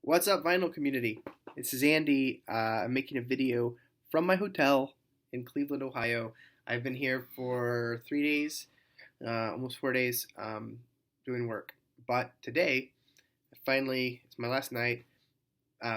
What's up, vinyl community? This is Andy. I'm making a video from my hotel in Cleveland, Ohio. I've been here for 3 days, almost 4 days, doing work. But today, finally, it's my last night.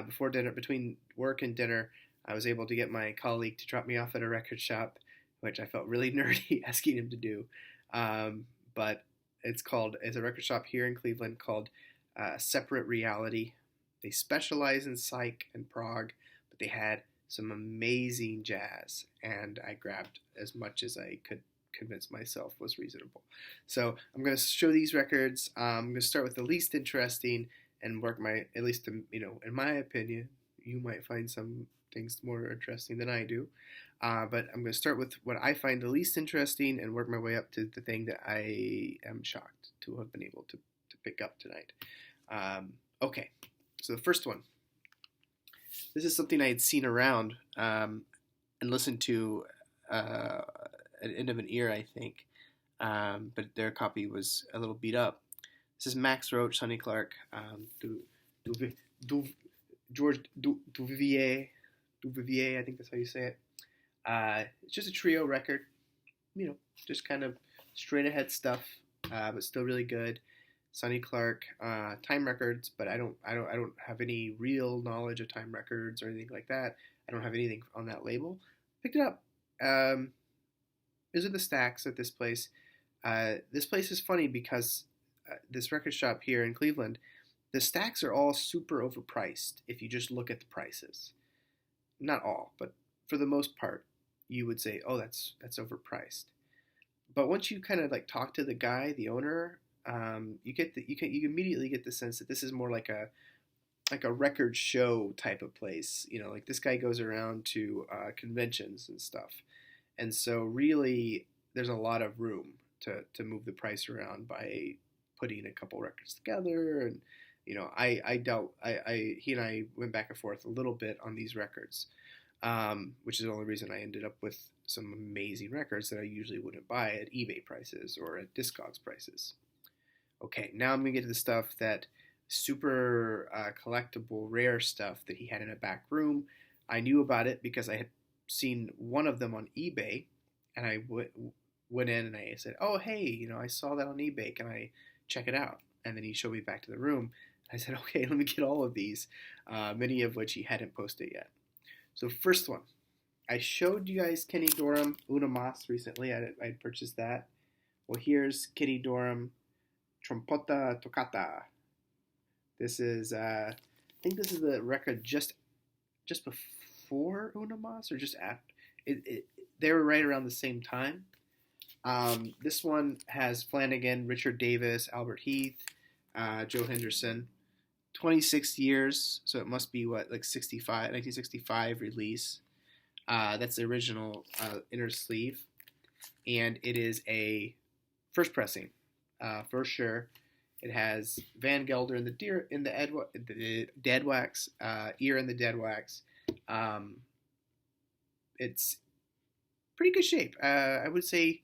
Before dinner, between work and dinner, I was able to get my colleague to drop me off at a record shop, which I felt really nerdy asking him to do. But it's a record shop here in Cleveland called Separate Reality. They specialize in psych and prog, but they had some amazing jazz, and I grabbed as much as I could convince myself was reasonable. So I'm going to show these records. I'm going to start with the least interesting and work at least, in my opinion, you might find some things more interesting than I do. But I'm going to start with what I find the least interesting and work my way up to the thing that I am shocked to have been able to pick up tonight. Okay. So the first one, this is something I had seen around and listened to at the end of an ear, I think, but their copy was a little beat up. This is Max Roach, Sonny Clark, George Duvivier, I think that's how you say it. It's just a trio record, just kind of straight ahead stuff, but still really good. Sonny Clark, Time Records, but I don't have any real knowledge of Time Records or anything like that. I don't have anything on that label. Picked it up. These are the stacks at this place. This place is funny because this record shop here in Cleveland, the stacks are all super overpriced if you just look at the prices. Not all, but for the most part, you would say, "Oh, that's overpriced." But once you kind of like talk to the guy, the owner, you immediately get the sense that this is more like a record show type of place. Like this guy goes around to conventions and stuff, and so really there's a lot of room to move the price around by putting a couple records together. And he and I went back and forth a little bit on these records, which is the only reason I ended up with some amazing records that I usually wouldn't buy at eBay prices or at Discogs prices. Okay, now I'm going to get to the stuff that super collectible, rare stuff that he had in a back room. I knew about it because I had seen one of them on eBay, and I went in and I said, "Oh, hey, I saw that on eBay. Can I check it out?" And then he showed me back to the room. I said, "Okay, let me get all of these," many of which he hadn't posted yet. So first one, I showed you guys Kenny Dorram Una Mas recently. I purchased that. Well, here's Kenny Dorram Trompota Toccata. This is, I think this is the record just before Una Mas or just after. They were right around the same time. This one has Flanagan, Richard Davis, Albert Heath, Joe Henderson. 26 years, so it must be like 1965 release. That's the original inner sleeve, and it is a first pressing. For sure, it has Van Gelder in the dead wax, ear in the dead wax. It's pretty good shape. I would say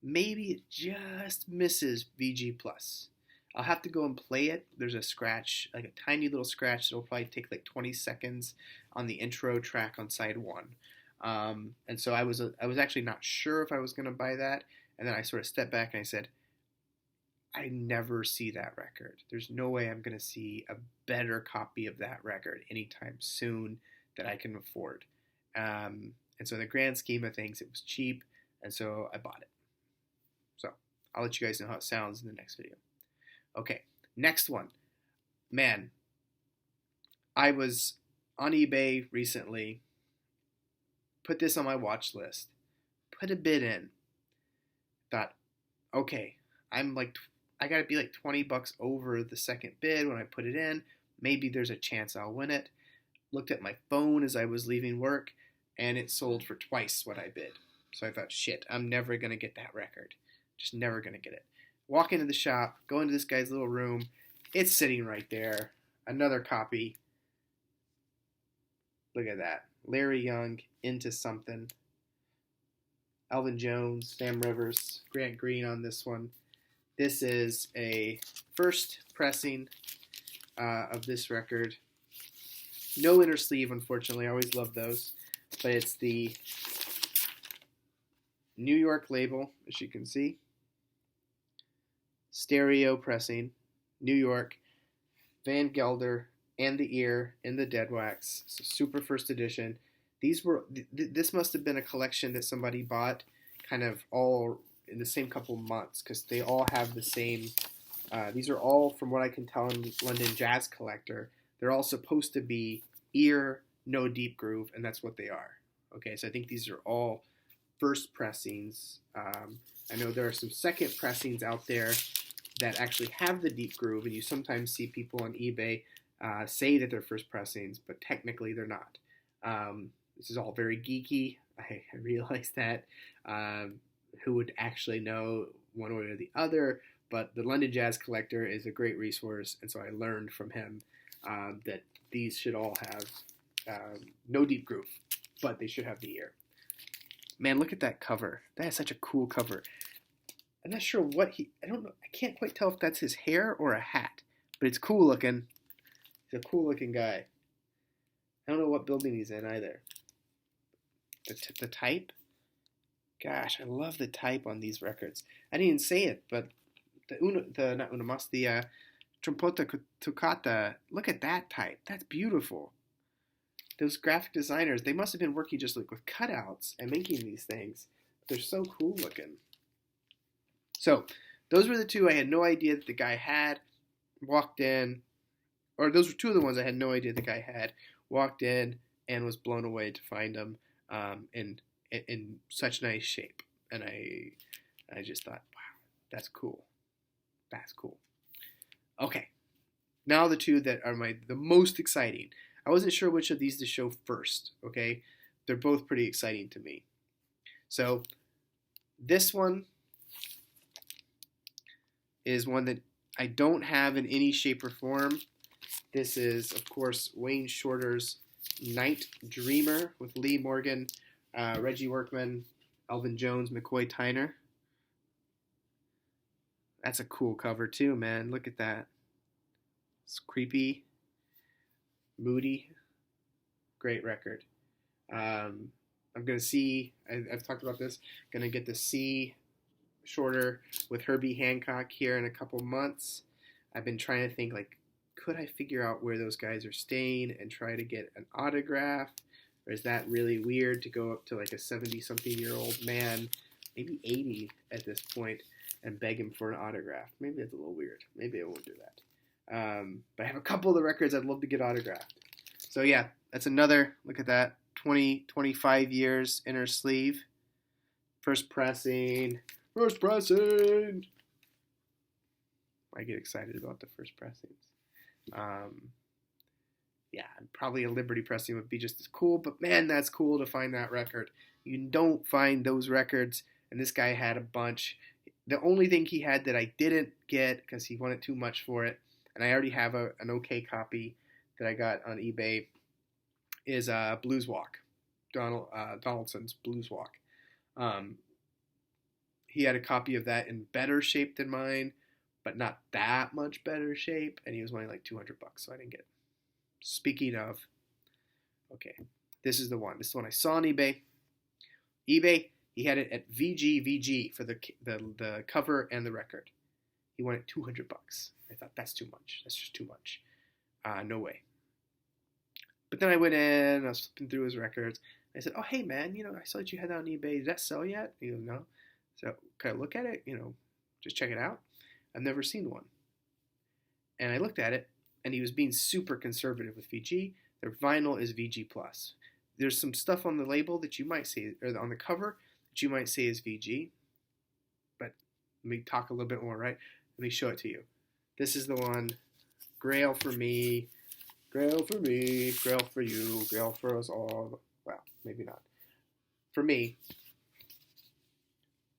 maybe it just misses VG plus. I'll have to go and play it. There's a scratch, like a tiny little scratch that'll probably take like 20 seconds on the intro track on side one. And so I was actually not sure if I was going to buy that, and then I sort of stepped back and I said, I never see that record. There's no way I'm going to see a better copy of that record anytime soon that I can afford. And so in the grand scheme of things, it was cheap, and so I bought it. So I'll let you guys know how it sounds in the next video. Okay, next one. Man, I was on eBay recently, put this on my watch list, put a bid in, thought, okay, I gotta be like $20 over the second bid when I put it in. Maybe there's a chance I'll win it. Looked at my phone as I was leaving work, and it sold for twice what I bid. So I thought, shit, I'm never gonna get that record. Just never gonna get it. Walk into the shop, go into this guy's little room. It's sitting right there. Another copy. Look at that. Larry Young, Into Something. Elvin Jones, Sam Rivers, Grant Green on this one. This is a first pressing of this record. No inner sleeve, unfortunately. I always love those. But it's the New York label, as you can see. Stereo pressing. New York. Van Gelder and the ear in the dead wax. So super first edition. This must have been a collection that somebody bought kind of all in the same couple months, because they all have the same. These are all, from what I can tell in London Jazz Collector, they're all supposed to be ear, no deep groove, and that's what they are. Okay, so I think these are all first pressings. I know there are some second pressings out there that actually have the deep groove, and you sometimes see people on eBay say that they're first pressings, but technically they're not. This is all very geeky. I realize that. Who would actually know one way or the other? But the London Jazz Collector is a great resource, and so I learned from him that these should all have no deep groove, but they should have the ear. Man, look at that cover. That is such a cool cover. I'm not sure I don't know, I can't quite tell if that's his hair or a hat, but it's cool looking. He's a cool looking guy. I don't know what building he's in either. The type? Gosh, I love the type on these records. I didn't even say it, but the Trompota Toccata, look at that type. That's beautiful. Those graphic designers, they must have been working just like with cutouts and making these things. They're so cool looking. So, those were the two I had no idea that the guy had. Walked in, or those were two of the ones I had no idea the guy had. Walked in and was blown away to find them in such nice shape. And I just thought, wow, that's cool. That's cool. Okay, now the two that are the most exciting. I wasn't sure which of these to show first, okay? They're both pretty exciting to me. So, this one is one that I don't have in any shape or form. This is, of course, Wayne Shorter's Night Dreamer with Lee Morgan, Reggie Workman, Elvin Jones, McCoy Tyner. That's a cool cover too, man. Look at that. It's creepy, moody, great record. I'm going to see, I've talked about this, going to get to see Shorter with Herbie Hancock here in a couple months. I've been trying to think, like, could I figure out where those guys are staying and try to get an autograph? Or is that really weird to go up to like a 70-something-year-old man, maybe 80 at this point, and beg him for an autograph? Maybe that's a little weird. Maybe I won't do that. But I have a couple of the records I'd love to get autographed. So yeah, that's another, look at that, 25 years inner sleeve. First pressing. I get excited about the first pressings. Yeah, probably a Liberty pressing would be just as cool, but man, that's cool to find that record. You don't find those records, and this guy had a bunch. The only thing he had that I didn't get, because he wanted too much for it, and I already have an okay copy that I got on eBay, is Blues Walk, Donaldson's Blues Walk. He had a copy of that in better shape than mine, but not that much better shape, and he was wanting like $200, so I didn't get it. Speaking of, okay, this is the one. This is the one I saw on eBay. eBay, he had it at VG for the cover and the record. He wanted $200. I thought, that's too much. That's just too much. No way. But then I went in, I was flipping through his records. I said, oh, hey, man, I saw that you had that on eBay. Did that sell yet? He goes, no. So, can I look at it? Just check it out. I've never seen one. And I looked at it, and he was being super conservative with VG. Their vinyl is VG+. There's some stuff on the label that you might say, or on the cover, that you might say is VG. But let me talk a little bit more, right? Let me show it to you. This is the one, Grail for me, Grail for me, Grail for you, Grail for us all. Well, maybe not. For me,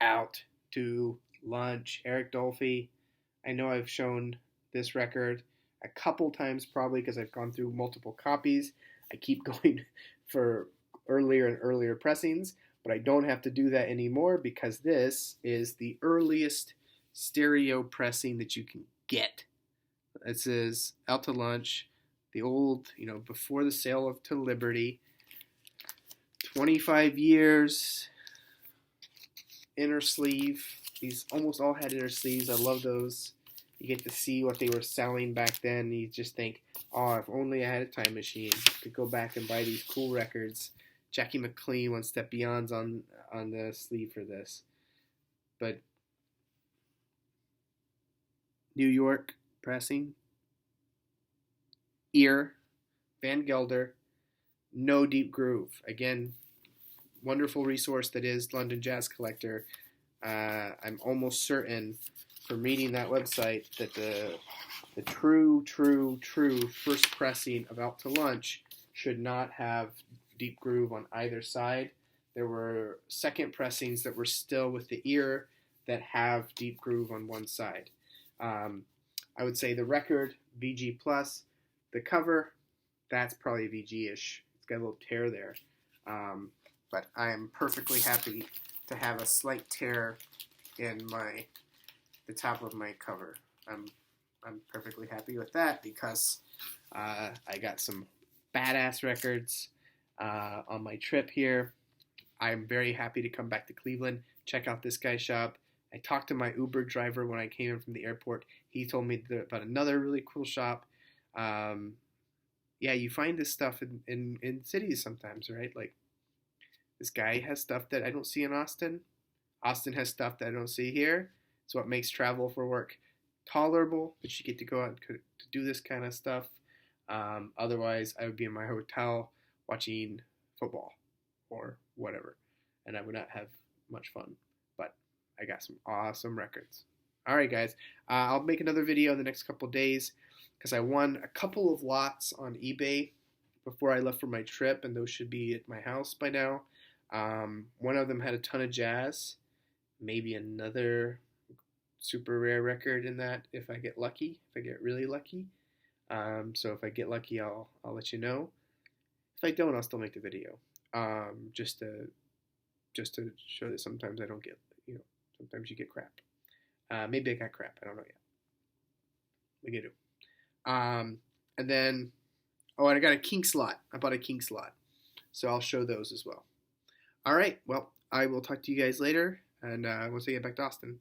Out to Lunch, Eric Dolphy. I know I've shown this record a couple times probably because I've gone through multiple copies. I keep going for earlier and earlier pressings, but I don't have to do that anymore because this is the earliest stereo pressing that you can get. It says Out to Lunch, the old, before the sale to Liberty, 25 years, inner sleeve. These almost all had inner sleeves. I love those. You get to see what they were selling back then. You just think, oh, if only I had a time machine. I could go back and buy these cool records. Jackie McLean, One Step Beyond's on the sleeve for this. But New York pressing. Ear, Van Gelder, no deep groove. Again, wonderful resource that is London Jazz Collector. I'm almost certain from reading that website that the true first pressing of Out to Lunch should not have deep groove on either side. There were second pressings that were still with the ear that have deep groove on one side. I would say the record, VG+, the cover, that's probably VG-ish. It's got a little tear there. But I am perfectly happy to have a slight tear in the top of my cover. I'm perfectly happy with that because I got some badass records on my trip here. I'm very happy to come back to Cleveland, check out this guy's shop. I talked to my Uber driver when I came in from the airport. He told me about another really cool shop. Yeah, you find this stuff in cities sometimes, right? Like, this guy has stuff that I don't see in Austin. Austin has stuff that I don't see here. It's what makes travel for work tolerable, but you get to go out to do this kind of stuff. Otherwise, I would be in my hotel watching football or whatever, and I would not have much fun. But I got some awesome records. All right, guys. I'll make another video in the next couple days because I won a couple of lots on eBay before I left for my trip, and those should be at my house by now. One of them had a ton of jazz, maybe another super rare record in that if I get lucky, if I get really lucky. So if I get lucky, I'll let you know. If I don't, I'll still make the video. Just to show that sometimes I don't get, sometimes you get crap. Maybe I got crap. I don't know yet. We can do. And then, and I got a Kinks Lot. I bought a Kinks Lot. So I'll show those as well. All right. Well, I will talk to you guys later. And once I get back to Austin.